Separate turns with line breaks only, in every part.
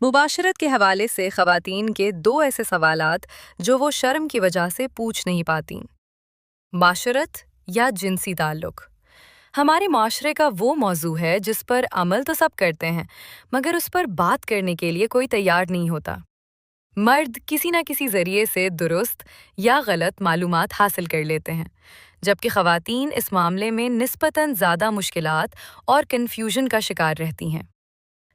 मुबाशरत के हवाले से ख़वातीन के दो ऐसे सवालात जो वो शर्म की वजह से पूछ नहीं पातीं। माशरत या जिनसी ताल्लुक़ हमारे माशरे का वो मौजू है जिस पर अमल तो सब करते हैं, मगर उस पर बात करने के लिए कोई तैयार नहीं होता। मर्द किसी न किसी ज़रिए से दुरुस्त या गलत मालूमात हासिल कर लेते हैं, जबकि ख़वातीन इस मामले में निस्बतन ज़्यादा मुश्किलात और कन्फ्यूजन का शिकार रहती हैं।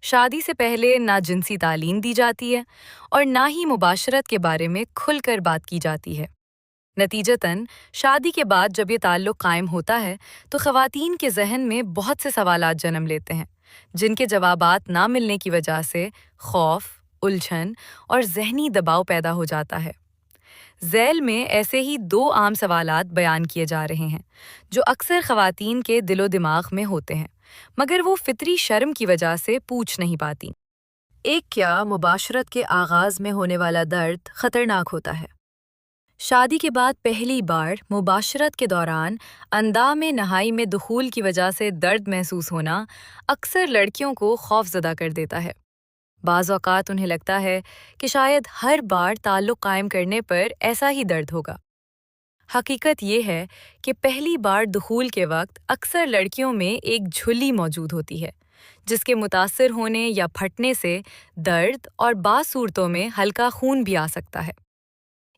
शादी से पहले ना जिनसी तालीम दी जाती है और ना ही मुबाशरत के बारे में खुलकर बात की जाती है। नतीजतन शादी के बाद जब ये ताल्लुक़ कायम होता है तो ख़वातीन के ज़हन में बहुत से सवालात जन्म लेते हैं, जिनके जवाबात ना मिलने की वजह से खौफ, उलझन और ज़हनी दबाव पैदा हो जाता है। ज़ैल में ऐसे ही दो आम सवालात बयान किए जा रहे हैं जो अक्सर ख़वातीन के दिलो दिमाग में होते हैं, मगर वो फितरी शर्म की वजह से पूछ नहीं पाती। एक, क्या मुबाशरत के आगाज़ में होने वाला दर्द ख़तरनाक होता है? शादी के बाद पहली बार मुबाशरत के दौरान अंदाम नहाई में दुखूल की वजह से दर्द महसूस होना अक्सर लड़कियों को खौफज़दा कर देता है। बाज़ औक़ात उन्हें लगता है कि शायद हर बार ताल्लुक़ कायम करने पर ऐसा ही दर्द होगा। हकीकत ये है कि पहली बार दुखूल के वक्त अक्सर लड़कियों में एक झुर्री मौजूद होती है, जिसके मुतासिर होने या फटने से दर्द और बाज़ सूरतों में हल्का खून भी आ सकता है।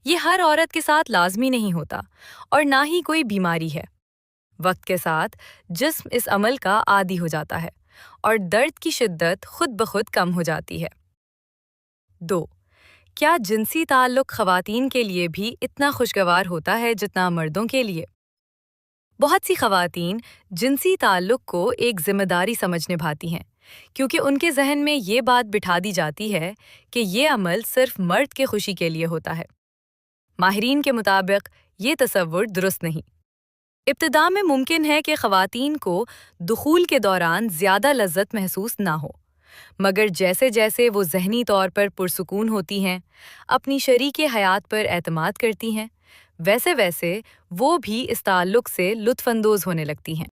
ये हर औरत के साथ लाजमी नहीं होता और ना ही कोई बीमारी है। वक्त के साथ जिस्म इस अमल का आदी हो जाता है और दर्द की शिद्दत खुद ब खुद कम हो जाती है। 2, क्या जिनसी ताल्लुक़ ख़वातीन के लिए भी इतना खुशगवार होता है जितना मर्दों के लिए? बहुत सी ख़वातीन जिनसी ताल्लुक़ को एक ज़िम्मेदारी समझ निभाती हैं, क्योंकि उनके ज़हन में ये बात बिठा दी जाती है कि ये अमल सिर्फ मर्द के खुशी के लिए होता है। माहिरीन के मुताबिक ये तसव्वुर दुरुस्त नहीं। इब्तिदा में मुमकिन है कि ख़वातीन को दुखूल के दौरान ज़्यादा लज़्ज़त महसूस ना हो, मगर जैसे जैसे वो ज़हनी तौर पर पुरसुकून होती हैं, अपनी शरीके हयात पर एतमाद करती हैं, वैसे वैसे वो भी इस ताल्लुक़ से लुत्फ़अंदोज़ होने लगती हैं।